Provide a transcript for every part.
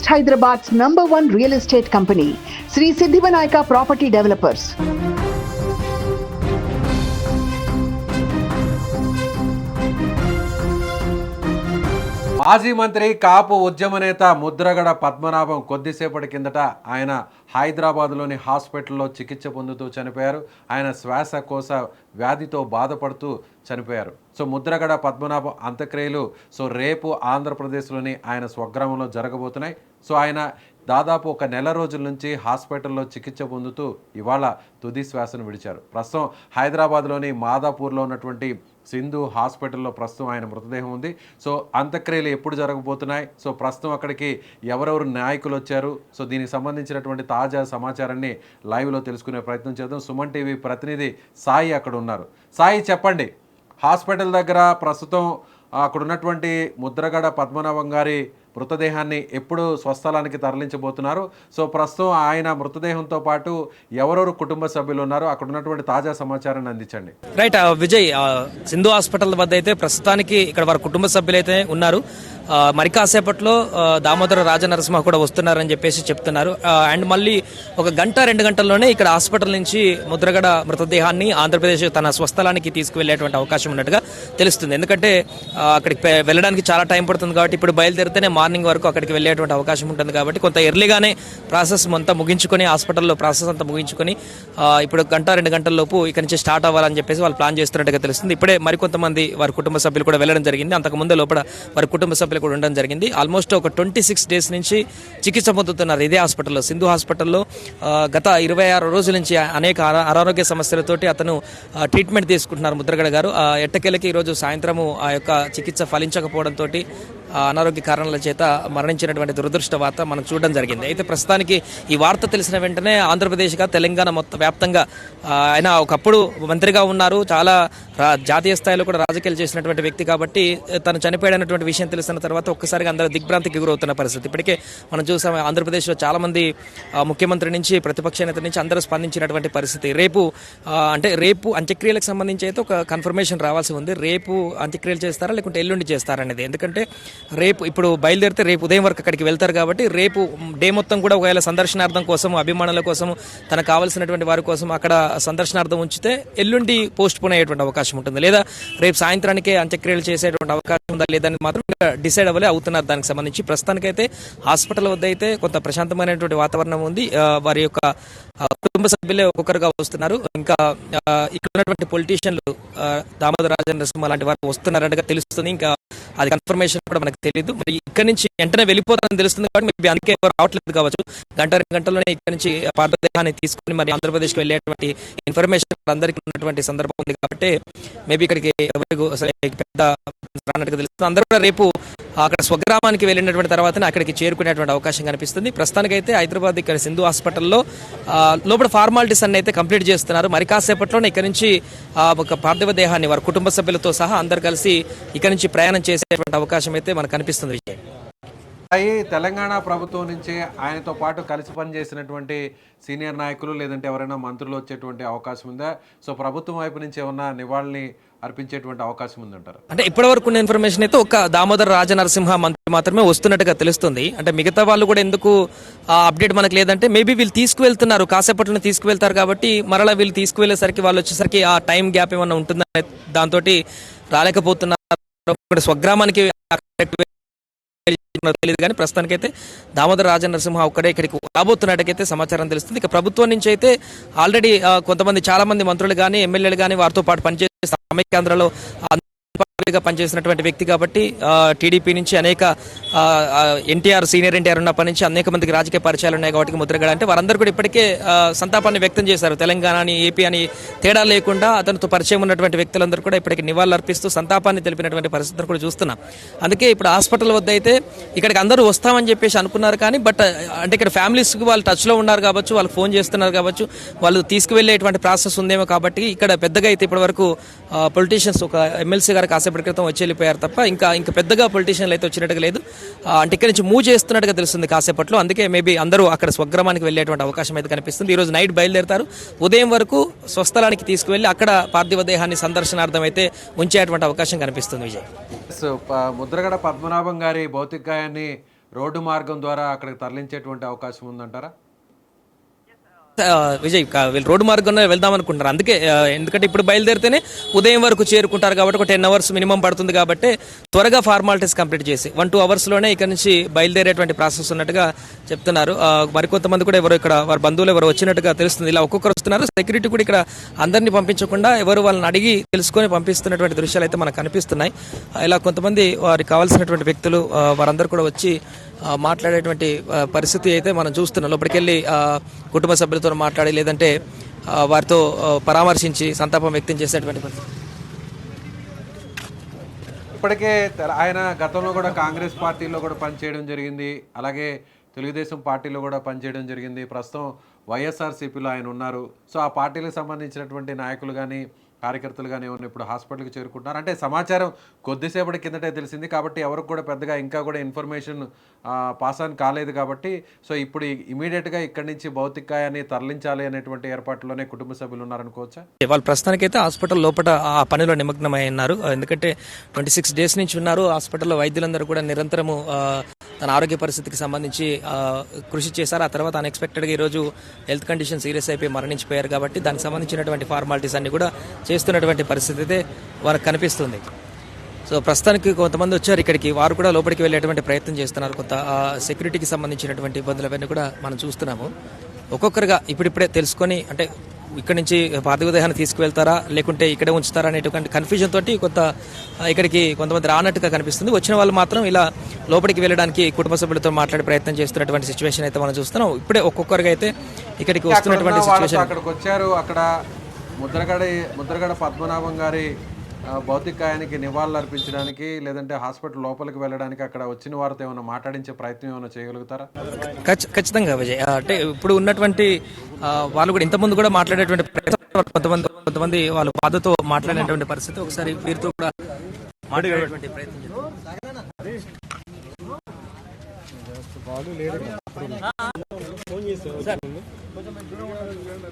East Hyderabad's #1 real estate company, Sri Siddhivanayaka Property Developers. మాజీ మంత్రి కాపు ఉద్యమ నేత ముద్రగడ పద్మనాభం కొద్దిసేపటి కిందట ఆయన హైదరాబాద్లోని హాస్పిటల్లో చికిత్స పొందుతూ చనిపోయారు. ఆయన శ్వాసకోశ వ్యాధితో బాధపడుతూ చనిపోయారు. సో ముద్రగడ పద్మనాభం అంత్యక్రియలు రేపు ఆంధ్రప్రదేశ్లోని ఆయన స్వగ్రామంలో జరగబోతున్నాయి. సో ఆయన దాదాపు 1 నెల రోజుల నుంచి హాస్పిటల్లో చికిత్స పొందుతూ ఇవాళ తుది శ్వాసను విడిచారు. ప్రస్తుతం హైదరాబాద్లోని మాదాపూర్లో ఉన్నటువంటి సింధు హాస్పిటల్లో ప్రస్తుతం ఆయన మృతదేహం ఉంది. సో అంత్యక్రియలు ఎప్పుడు జరగబోతున్నాయి, ప్రస్తుతం అక్కడికి ఎవరెవరు నాయకులు వచ్చారు, దీనికి సంబంధించినటువంటి తాజా సమాచారాన్ని లైవ్లో తెలుసుకునే ప్రయత్నం చేద్దాం. సుమన్ టీవీ ప్రతినిధి సాయి అక్కడ ఉన్నారు. సాయి, చెప్పండి, హాస్పిటల్ దగ్గర ప్రస్తుతం అక్కడ ఉన్నటువంటి ముద్రగడ పద్మనాభం గారి మృతదేహాన్ని ఎప్పుడు స్వస్థలానికి తరలించబోతున్నారు? ప్రస్తుతం ఆయన మృతదేహంతో పాటు ఎవరెవరు కుటుంబ సభ్యులు ఉన్నారు, అక్కడ ఉన్నటువంటి తాజా సమాచారాన్ని అందించండి. రైట్ విజయ్, సింధు హాస్పిటల్ వద్ద అయితే ప్రస్తుతానికి ఇక్కడ వారి కుటుంబ సభ్యులైతే ఉన్నారు. మరి కాసేపట్లో దామోదర రాజనరసింహ కూడా వస్తున్నారని చెప్పేసి చెప్తున్నారు. అండ్ మళ్ళీ 1 గంట 2 గంటల్లోనే ఇక్కడ హాస్పిటల్ నుంచి ముద్రగడ మృతదేహాన్ని ఆంధ్రప్రదేశ్ తన స్వస్థలానికి తీసుకువెళ్లేటువంటి అవకాశం ఉన్నట్టుగా తెలుస్తుంది. ఎందుకంటే అక్కడికి వెళ్ళడానికి చాలా టైం పడుతుంది కాబట్టి ఇప్పుడు బయలుదేరితేనే మార్నింగ్ వరకు అక్కడికి వెళ్ళేటువంటి అవకాశం ఉంటుంది. కాబట్టి కొంత ఎర్లీగానే ప్రాసెస్ అంతా ముగించుకొని, హాస్పిటల్లో ప్రాసెస్ అంతా ముగించుకొని ఇప్పుడు 1 గంట 2 గంటల లోపు ఇక్కడ నుంచి స్టార్ట్ అవ్వాలని చెప్పేసి వాళ్ళు ప్లాన్ చేస్తున్నట్టుగా తెలుస్తుంది. ఇప్పుడే మరికొంతమంది వారి కుటుంబ సభ్యులు కూడా వెళ్ళడం జరిగింది. అంతకుముందు లోపల వారి కుటుంబ సభ్యులు కూడా ఉండడం జరిగింది. ఆల్మోస్ట్ ఒక 26 డేస్ నుంచి చికిత్స పొందుతున్నారు ఇదే హాస్పిటల్లో, సింధు హాస్పిటల్లో. గత 26 రోజుల నుంచి అనేక అనారోగ్య సమస్యలతోటి అతను ట్రీట్మెంట్ తీసుకుంటున్నారు ముద్రగడ గారు. ఎట్టకేలకి ఈరోజు సాయంత్రము ఆ యొక్క చికిత్స ఫలించకపోవడంతో అనారోగ్య కారణాల చేత మరణించినటువంటి దురదృష్ట వార్త మనకు చూడడం జరిగింది. అయితే ప్రస్తుతానికి ఈ వార్త తెలిసిన వెంటనే ఆంధ్రప్రదేశ్గా తెలంగాణ మొత్తం వ్యాప్తంగా ఆయన ఒకప్పుడు మంత్రిగా ఉన్నారు, చాలా జాతీయ స్థాయిలో కూడా రాజకీయాలు చేసినటువంటి వ్యక్తి కాబట్టి తను చనిపోయాడన్నటువంటి విషయం తెలిసిన తర్వాత ఒక్కసారిగా అందరూ దిగ్భ్రాంతికి గురవుతున్న పరిస్థితి. ఇప్పటికే మనం చూసాం ఆంధ్రప్రదేశ్లో చాలా మంది ముఖ్యమంత్రి నుంచి ప్రతిపక్ష నేత నుంచి అందరూ స్పందించినటువంటి పరిస్థితి. రేపు అంత్యక్రియలకు సంబంధించి అయితే ఒక కన్ఫర్మేషన్ రావాల్సి ఉంది. రేపు అంత్యక్రియలు చేస్తారా లేకుంటే ఎల్లుండి చేస్తారా అనేది. ఎందుకంటే రేపు ఇప్పుడు బయలుదేరితే రేపు ఉదయం వరకు అక్కడికి వెళ్తారు కాబట్టి రేపు డే మొత్తం కూడా ఒకవేళ సందర్శనార్థం కోసం, అభిమానుల కోసం, తనకు కావాల్సినటువంటి వారి కోసం అక్కడ సందర్శనార్థం ఉంచితే ఎల్లుండి పోస్ట్ పోన్ అయ్యేటువంటి అవకాశం ఉంటుంది. లేదా రేపు సాయంత్రానికే అంత్యక్రియలు చేసేటువంటి అవకాశం ఉందా లేదని మాత్రం డిసైడ్ అవుతున్నారు. దానికి సంబంధించి ప్రస్తుతానికైతే హాస్పిటల్ వద్ద అయితే కొంత ప్రశాంతమైనటువంటి వాతావరణం ఉంది. వారి యొక్క కుటుంబ సభ్యులే ఒక్కొక్కరుగా వస్తున్నారు. ఇంకా ఇక్కడ ఉన్నటువంటి పొలిటీషియన్లు దామోదర రాజనరసింహ లాంటి వారు వస్తున్నారనగా తెలుస్తుంది. ఇంకా అది కన్ఫర్మేషన్ కూడా మనకు తెలియదు. మరి ఇక్కడ నుంచి వెంటనే వెళ్ళిపోతారని తెలుస్తుంది కాబట్టి మేబీ అందుకే ఎవరు రావట్లేదు కావచ్చు. 1 2 గంటల్లోనే ఇక్కడ నుంచి పార్థదేహాన్ని తీసుకుని మరి ఆంధ్రప్రదేశ్కి వెళ్ళేటువంటి ఇన్ఫర్మేషన్ అందరికీ ఉన్నటువంటి సందర్భం ఉంది కాబట్టి మేబీ ఇక్కడికి ఎవరికి పెద్ద రానట్టుగా తెలుస్తుంది. అందరూ కూడా రేపు అక్కడ స్వగ్రామానికి వెళ్ళినటువంటి తర్వాతనే అక్కడికి చేరుకునేటువంటి అవకాశం కనిపిస్తుంది. ప్రస్తుతానికైతే హైదరాబాద్ ఇక్కడ సింధు హాస్పిటల్లో లోపల ఫార్మాలిటీస్ అన్ని అయితే కంప్లీట్ చేస్తున్నారు. మరి కాసేపట్లోనే ఇక్కడ నుంచి ఒక పార్థివ దేహాన్ని వారి కుటుంబ సభ్యులతో సహా అందరు కలిసి ఇక్కడ నుంచి ప్రయాణం చేసేటువంటి అవకాశం అయితే మనకు కనిపిస్తుంది. విజయ్, తెలంగాణ ప్రభుత్వం నుంచి ఆయనతో పాటు కలిసి పనిచేసినటువంటి సీనియర్ నాయకులు లేదంటే ఎవరైనా మంత్రులు వచ్చేటువంటి అవకాశం ఉందా? ప్రభుత్వం వైపు నుంచి ఏమన్నా నివాళిని అర్పించేటువంటి అవకాశం ఉందంటారు? అంటే ఇప్పటివరకు ఉన్న ఇన్ఫర్మేషన్ అయితే ఒక దామోదర రాజనరసింహ మంత్రి మాత్రమే వస్తున్నట్టుగా తెలుస్తుంది. అంటే మిగతా వాళ్ళు కూడా ఎందుకు అప్డేట్ మనకు లేదంటే మేబీ వీళ్ళు తీసుకువెళ్తున్నారు, కాసేపట్లోనే తీసుకువెళ్తారు కాబట్టి మరలా వీళ్ళు తీసుకువెళ్ళేసరికి వాళ్ళు వచ్చేసరికి ఆ టైం గ్యాప్ ఏమన్నా ఉంటుందనే దాంతో రాలేకపోతున్నారు. స్వగ్రామానికి తెలియదు కానీ ప్రస్తుతానికైతే దామోదర రాజనరసింహ ఒక్కడే ఇక్కడికి రాబోతున్నట్టుకైతే సమాచారం తెలుస్తుంది. ఇక ప్రభుత్వం నుంచి అయితే ఆల్రెడీ కొంతమంది చాలా మంది మంత్రులు కానీ ఎమ్మెల్యేలు కానీ వారితో పాటు పనిచేసే సమైక్యాంధ్రలో పనిచేసినటువంటి వ్యక్తి కాబట్టి టీడీపీ నుంచి అనేక సీనియర్ ఎన్టీఆర్ ఉన్నప్పటి నుంచి అనేక మందికి రాజకీయ పరిచయాలు ఉన్నాయి కాబట్టి ముద్రగడ అంటే వారందరూ కూడా ఇప్పటికే సంతాపాన్ని వ్యక్తం చేశారు. తెలంగాణ అని ఏపీ అని తేడా లేకుండా అతనితో పరిచయం ఉన్నటువంటి వ్యక్తులందరూ కూడా ఇప్పటికి నివాళులు అర్పిస్తూ సంతాపాన్ని తెలిపినటువంటి పరిస్థితులు కూడా చూస్తున్నాం. అందుకే ఇప్పుడు హాస్పిటల్ వద్ద అయితే ఇక్కడికి అందరూ వస్తామని చెప్పేసి అనుకున్నారు కానీ అంటే ఇక్కడ ఫ్యామిలీస్కి వాళ్ళు టచ్లో ఉన్నారు కావచ్చు, వాళ్ళు ఫోన్ చేస్తున్నారు కావచ్చు, వాళ్ళు తీసుకువెళ్ళేటువంటి ప్రాసెస్ ఉందేమో కాబట్టి ఇక్కడ పెద్దగా అయితే ఇప్పటి వరకు పొలిటీషియన్స్ ఒక ఎమ్మెల్సీ గారు కాసేపటి క్రితం వచ్చి వెళ్ళిపోయారు తప్ప ఇంకా పెద్దగా పొలిటీషియన్లు అయితే వచ్చినట్టుగా లేదు. అంటే ఇక్కడ నుంచి మూవ్ చేస్తున్నట్టుగా తెలుస్తుంది కాసేపట్లో. అందుకే మేబీ అందరూ అక్కడ స్వగ్రామానికి వెళ్ళేటువంటి అవకాశం అయితే కనిపిస్తుంది. ఈరోజు నైట్ బయలుదేరుతారు, ఉదయం వరకు స్వస్థలానికి తీసుకువెళ్ళి అక్కడ పార్థివ దేహాన్ని సందర్శనార్థం అయితే ఉంచేటువంటి అవకాశం కనిపిస్తుంది. విజయ్, ముద్రగడ పద్మనాభం గారి భౌతికాయాన్ని రోడ్డు మార్గం ద్వారా అక్కడికి తరలించేటువంటి అవకాశం ఉందంటారా? విజయ్ వీళ్ళు రోడ్డు మార్గంలో వెళ్దాం అనుకుంటున్నారు. అందుకే ఎందుకంటే ఇప్పుడు బయలుదేరితేనే ఉదయం వరకు చేరుకుంటారు కాబట్టి ఒక 10 hours మినిమం పడుతుంది కాబట్టి త్వరగా ఫార్మాలిటీస్ కంప్లీట్ చేసి 1-2 hours ఇక్కడ నుంచి బయలుదేరేటువంటి ప్రాసెస్ ఉన్నట్టుగా చెప్తున్నారు. మరికొంతమంది కూడా ఎవరు ఇక్కడ వారి బంధువులు ఎవరు వచ్చినట్టుగా తెలుస్తుంది. ఇలా ఒక్కొక్కరు వస్తున్నారు. సెక్యూరిటీ కూడా ఇక్కడ అందరినీ పంపించకుండా ఎవరు వాళ్ళని అడిగి తెలుసుకొని పంపిస్తున్నటువంటి దృశ్యాలు అయితే మనకు కనిపిస్తున్నాయి. ఇలా కొంతమంది వారికి కావాల్సినటువంటి వ్యక్తులు వారందరూ కూడా వచ్చి మాట్లాడేటువంటి పరిస్థితి అయితే మనం చూస్తున్నాం. లోపలికి వెళ్ళి కుటుంబ సభ్యులతో మాట్లాడి లేదంటే వారితో పరామర్శించి సంతాపం వ్యక్తం చేసేటువంటి పరిస్థితి. ఇప్పటికే ఆయన గతంలో కూడా కాంగ్రెస్ పార్టీలో కూడా పనిచేయడం జరిగింది, అలాగే తెలుగుదేశం పార్టీలో కూడా పనిచేయడం జరిగింది. ప్రస్తుతం వైఎస్ఆర్సీపీలో ఆయన ఉన్నారు. సో ఆ పార్టీలకు సంబంధించినటువంటి నాయకులు కానీ కార్యకర్తలు కానీ ఎవరిని ఇప్పుడు హాస్పిటల్కి చేరుకుంటున్నారు. అంటే సమాచారం కొద్దిసేపటి కిందటే తెలిసింది కాబట్టి ఎవరికి కూడా పెద్దగా ఇంకా కూడా ఇన్ఫర్మేషన్ పాస్ ఆన్ కాలేదు కాబట్టి సో ఇప్పుడు ఇమీడియట్గా ఇక్కడి నుంచి భౌతికాయాన్ని తరలించాలి అనేటువంటి ఏర్పాట్లోనే కుటుంబ సభ్యులు ఉన్నారనుకోవచ్చా? వాళ్ళు ప్రస్తుతానికి అయితే హాస్పిటల్ లోపల ఆ పనిలో నిమగ్నమై ఉన్నారు. ఎందుకంటే 26 days నుంచి ఉన్నారు హాస్పిటల్లో. వైద్యులందరూ కూడా నిరంతరము తన ఆరోగ్య పరిస్థితికి సంబంధించి కృషి చేశారు. ఆ తర్వాత అన్ఎక్స్పెక్టెడ్గా ఈరోజు హెల్త్ కండిషన్ సీరియస్ అయిపోయి మరణించిపోయారు కాబట్టి దానికి సంబంధించినటువంటి ఫార్మాలిటీస్ అన్ని కూడా చేస్తున్నటువంటి పరిస్థితి అయితే వారికి కనిపిస్తుంది. సో ప్రస్తుతానికి కొంతమంది వచ్చారు ఇక్కడికి, వారు కూడా లోపలికి వెళ్ళేటువంటి ప్రయత్నం చేస్తున్నారు. కొంత సెక్యూరిటీకి సంబంధించినటువంటి ఇబ్బందులు అవన్నీ కూడా మనం చూస్తున్నాము. ఒక్కొక్కరుగా ఇప్పుడిప్పుడే తెలుసుకొని అంటే ఇక్కడ నుంచి పార్థివదేహాన్ని తీసుకువెళ్తారా లేకుంటే ఇక్కడే ఉంచుతారా అనేటువంటి కన్ఫ్యూజన్ తోటి ఇక్కడికి కొంతమంది రానట్టుగా కనిపిస్తుంది. వచ్చిన వాళ్ళు మాత్రం ఇలా లోపలికి వెళ్ళడానికి కుటుంబ సభ్యులతో మాట్లాడే ప్రయత్నం చేస్తున్నటువంటి సిచ్యువేషన్ అయితే మనం చూస్తున్నాం. ఇప్పుడే ఒక్కొక్కరుగా అయితే ఇక్కడికి వస్తున్నటువంటి సిచ్యువేషన్. అక్కడికి వచ్చారు. అక్కడ ముద్రగడ పద్మనాభం గారి భౌతికాయానికి నివాళులు అర్పించడానికి లేదంటే హాస్పిటల్ లోపలికి వెళ్ళడానికి అక్కడ వచ్చిన వారితో ఏమైనా మాట్లాడించే ప్రయత్నం ఏమైనా చేయగలుగుతారా? ఖచ్చితంగా విజయ్. అంటే ఇప్పుడు ఉన్నటువంటి వాళ్ళు కూడా ఇంతకుముందు కూడా మాట్లాడేటువంటి ప్రయత్నం, కొంతమంది వాళ్ళు బాధతో మాట్లాడేటువంటి పరిస్థితి. ఒకసారి వీరితో కూడా మాట్లాడేటువంటి ప్రయత్నం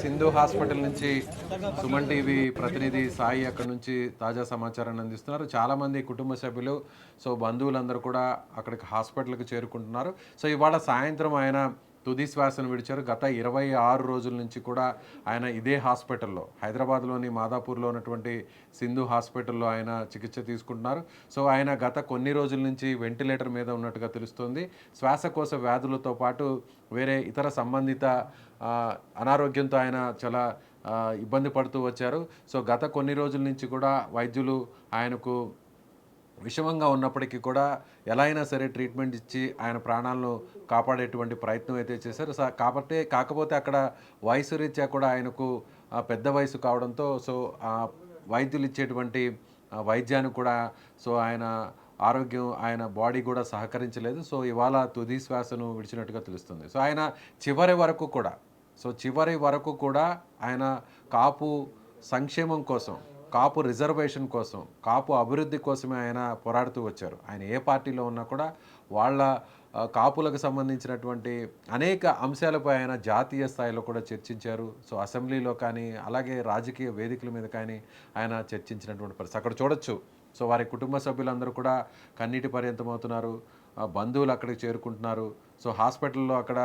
సింధు హాస్పిటల్ నుంచి సుమన్ టీవీ ప్రతినిధి సాయి అక్కడ నుంచి తాజా సమాచారాన్ని అందిస్తున్నారు. చాలామంది కుటుంబ సభ్యులు సో బంధువులందరూ కూడా అక్కడికి హాస్పిటల్కి చేరుకుంటున్నారు. సో ఇవాళ సాయంత్రం ఆయన తుది శ్వాసను విడిచారు. గత 26 రోజుల నుంచి కూడా ఆయన ఇదే హాస్పిటల్లో హైదరాబాద్లోని మాదాపూర్లో ఉన్నటువంటి సింధు హాస్పిటల్లో ఆయన చికిత్స తీసుకుంటున్నారు. సో ఆయన గత కొన్ని రోజుల నుంచి వెంటిలేటర్ మీద ఉన్నట్టుగా తెలుస్తోంది. శ్వాసకోశ వ్యాధులతో పాటు వేరే ఇతర సంబంధిత అనారోగ్యంతో ఆయన చాలా ఇబ్బంది పడుతూ వచ్చారు. సో గత కొన్ని రోజుల నుంచి కూడా వైద్యులు ఆయనకు విషమంగా ఉన్నప్పటికీ కూడా ఎలా అయినా సరే ట్రీట్మెంట్ ఇచ్చి ఆయన ప్రాణాలను కాపాడేటువంటి ప్రయత్నం అయితే చేశారు. కాకపోతే అక్కడ వయసు రీత్యా కూడా ఆయనకు పెద్ద వయసు కావడంతో సో వైద్యులు ఇచ్చేటువంటి వైద్యానికి కూడా సో ఆయన ఆరోగ్యం ఆయన బాడీ కూడా సహకరించలేదు. సో ఇవాళ తుది శ్వాసను విడిచినట్టుగా తెలుస్తుంది. సో ఆయన చివరి వరకు కూడా ఆయన కాపు సంక్షేమం కోసం, కాపు రిజర్వేషన్ కోసం, కాపు అభివృద్ధి కోసమే ఆయన పోరాడుతూ వచ్చారు. ఆయన ఏ పార్టీలో ఉన్నా కూడా వాళ్ళ కాపులకు సంబంధించినటువంటి అనేక అంశాలపై ఆయన జాతీయ స్థాయిలో కూడా చర్చించారు. సో అసెంబ్లీలో కానీ అలాగే రాజకీయ వేదికల మీద కానీ ఆయన చర్చించినటువంటి పరిస్థితి అక్కడ చూడొచ్చు. సో వారి కుటుంబ సభ్యులందరూ కూడా కన్నీటి పర్యంతమవుతున్నారు. బంధువులు అక్కడికి చేరుకుంటున్నారు. సో హాస్పిటల్లో అక్కడ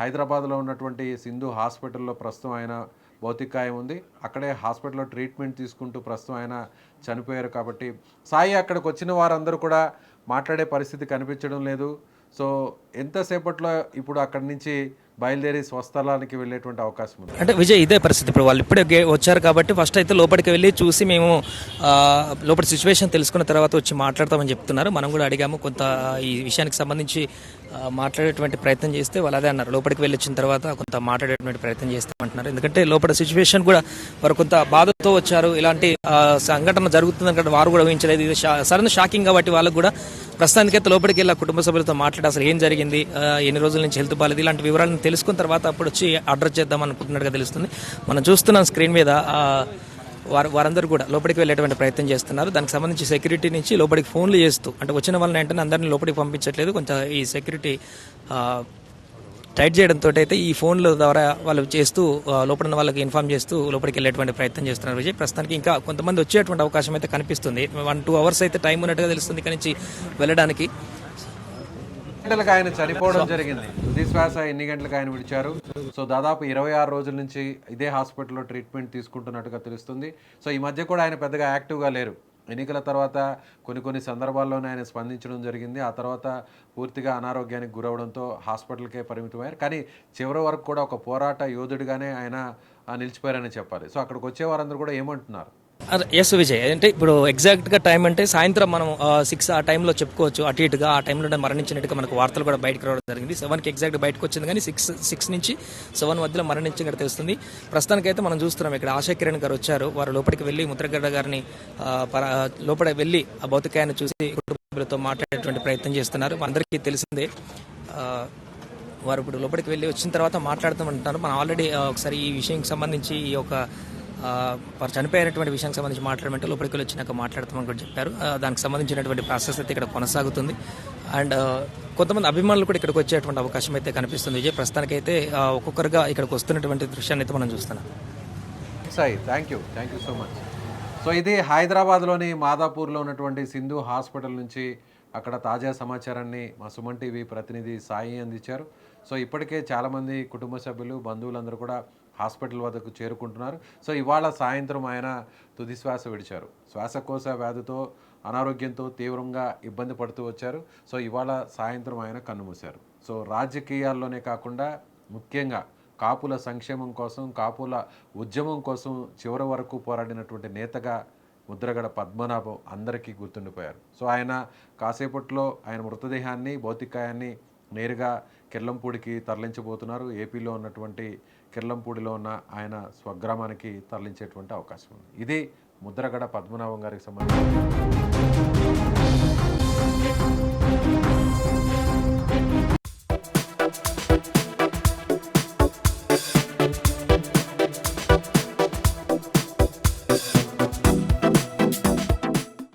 హైదరాబాద్లో ఉన్నటువంటి సింధు హాస్పిటల్లో ప్రస్తుతం ఆయన భౌతికాయం ఉంది. అక్కడే హాస్పిటల్లో ట్రీట్మెంట్ తీసుకుంటూ ప్రస్తుతం ఆయన చనిపోయారు. కాబట్టి సాయి అక్కడికి వచ్చిన వారందరూ కూడా మాట్లాడే పరిస్థితి కనిపించడం లేదు. సో ఎంతసేపట్లో ఇప్పుడు అక్కడి నుంచి బయలుదేరి స్వస్థలానికి వెళ్ళేటువంటి అవకాశం ఉంది. అంటే విజయ్ ఇదే పరిస్థితి. ఇప్పుడు వాళ్ళు ఇప్పుడే వచ్చారు కాబట్టి ఫస్ట్ అయితే లోపలికి వెళ్ళి చూసి మేము లోపలి సిచ్యువేషన్ తెలుసుకున్న తర్వాత వచ్చి మాట్లాడతామని చెప్తున్నారు. మనం కూడా అడిగాము కొంత ఈ విషయానికి సంబంధించి మాట్లాడేటువంటి ప్రయత్నం చేస్తే వాళ్ళు అదే అన్నారు, లోపలికి వెళ్ళి వచ్చిన తర్వాత కొంత మాట్లాడేటువంటి ప్రయత్నం చేస్తామంటున్నారు. ఎందుకంటే లోపల సిచ్యువేషన్ కూడా వారు కొంత బాధతో వచ్చారు. ఇలాంటి సంఘటన జరుగుతుందంటే వారు కూడా ఊహించలేదు. ఇది సడన్ షాకింగ్ కాబట్టి వాళ్ళకు కూడా ప్రస్తుతానికైతే లోపలికి వెళ్ళి కుటుంబ సభ్యులతో మాట్లాడి అసలు ఏం జరిగింది, ఎన్ని రోజుల నుంచి హెల్త్ బాలేదు, ఇలాంటి వివరాలను తెలుసుకున్న తర్వాత అప్పుడు వచ్చి అడ్రస్ చేద్దాం అనుకుంటున్నట్టుగా తెలుస్తుంది. మనం చూస్తున్నాం స్క్రీన్ మీద వారందరూ కూడా లోపలికి వెళ్ళేటువంటి ప్రయత్నం చేస్తున్నారు. దానికి సంబంధించి సెక్యూరిటీ నుంచి లోపలికి ఫోన్లు చేస్తూ అంటే వచ్చిన వాళ్ళని వెంటనే అందరినీ లోపలికి పంపించట్లేదు. కొంచెం ఈ సెక్యూరిటీ టైట్ చేయడంతో అయితే ఈ ఫోన్ల ద్వారా వాళ్ళు చేస్తూ లోపల ఉన్న వాళ్ళకి ఇన్ఫార్మ్ చేస్తూ లోపలికి వెళ్ళేటువంటి ప్రయత్నం చేస్తున్నారు. విజయ్ ప్రస్తుతానికి ఇంకా కొంతమంది వచ్చేటువంటి అవకాశం అయితే కనిపిస్తుంది. 1-2 hours అయితే టైం ఉన్నట్టుగా తెలుస్తుంది ఇక్కడి నుంచి వెళ్ళడానికి. గంటలకు ఆయన చనిపోవడం జరిగింది. తుది శ్వాస ఎన్ని గంటలకు ఆయన విడిచారు? సో దాదాపు 26 రోజుల నుంచి ఇదే హాస్పిటల్లో ట్రీట్మెంట్ తీసుకుంటున్నట్టుగా తెలుస్తుంది. సో ఈ మధ్య కూడా ఆయన పెద్దగా యాక్టివ్గా లేరు. ఎన్నికల తర్వాత కొన్ని సందర్భాల్లోనే ఆయన స్పందించడం జరిగింది. ఆ తర్వాత పూర్తిగా అనారోగ్యానికి గురవడంతో హాస్పిటల్కే పరిమితమయ్యారు. కానీ చివరి వరకు కూడా ఒక పోరాట యోధుడిగానే ఆయన నిలిచిపోయారని చెప్పాలి. సో అక్కడికి వచ్చే వారందరూ కూడా ఏమంటున్నారు? ఎస్ విజయ్, అంటే ఇప్పుడు ఎగ్జాక్ట్గా టైం అంటే సాయంత్రం మనం 6 ఆ టైంలో చెప్పుకోవచ్చు. అటు ఇటుగా ఆ టైంలో మరణించినట్టుగా మనకు వార్తలు కూడా బయటకు రావడం జరిగింది. 7కి ఎగ్జాక్ట్ బయటకు వచ్చింది, కానీ 6 నుంచి 7 మధ్యలో మరణించినట్టు తెలుస్తుంది. ప్రస్తుతానికైతే మనం చూస్తున్నాం ఇక్కడ ఆశా కిరణ్ గారు వచ్చారు. వారు లోపలికి వెళ్ళి ముద్రగడ గారిని లోపలికి వెళ్ళి ఆ భౌతికాయాన్ని చూసి కుటుంబంతో మాట్లాడేటువంటి ప్రయత్నం చేస్తున్నారు. అందరికీ తెలిసిందే. వారు ఇప్పుడు లోపలికి వెళ్ళి వచ్చిన తర్వాత మాట్లాడుతూ మనం ఆల్రెడీ ఒకసారి ఈ విషయానికి సంబంధించి ఈ యొక్క వారు చనిపోయినటువంటి విషయానికి సంబంధించి మాట్లాడమంటే లోపలికి వచ్చినాక మాట్లాడతామని కూడా చెప్పారు. దానికి సంబంధించినటువంటి ప్రాసెస్ అయితే ఇక్కడ కొనసాగుతుంది. అండ్ కొంతమంది అభిమానులు కూడా ఇక్కడికి వచ్చేటువంటి అవకాశం అయితే కనిపిస్తుంది. విజయ్, ప్రస్తుతానికైతే ఒక్కొక్కరుగా ఇక్కడికి వస్తున్నటువంటి దృశ్యాన్ని అయితే మనం చూస్తున్నాం. Sai, thank you so much. So ఇది హైదరాబాద్లోని మాదాపూర్లో ఉన్నటువంటి సింధు హాస్పిటల్ నుంచి అక్కడ తాజా సమాచారాన్ని మా సుమన్ టీవీ ప్రతినిధి సాయి అందించారు. సో ఇప్పటికే చాలామంది కుటుంబ సభ్యులు, బంధువులందరూ కూడా హాస్పిటల్ వద్దకు చేరుకుంటున్నారు. సో ఇవాళ సాయంత్రం ఆయన తుది శ్వాస విడిచారు. శ్వాసకోశ వ్యాధితో అనారోగ్యంతో తీవ్రంగా ఇబ్బంది పడుతూ వచ్చారు. సో ఇవాళ సాయంత్రం ఆయన కన్నుమూశారు. సో రాజకీయాల్లోనే కాకుండా ముఖ్యంగా కాపుల సంక్షేమం కోసం, కాపుల ఉద్యమం కోసం చివరి వరకు పోరాడినటువంటి నేతగా ముద్రగడ పద్మనాభం అందరికీ గుర్తుండిపోయారు. సో ఆయన కాసేపట్లో ఆయన మృతదేహాన్ని, భౌతికాయాన్ని నేరుగా కిర్లంపూడికి తరలించబోతున్నారు. ఏపీలో ఉన్నటువంటి కిర్లంపూడిలో ఉన్న ఆయన స్వగ్రామానికి తరలించేటువంటి అవకాశం ఉంది. ఇది ముద్రగడ పద్మనాభం గారికి సంబంధించి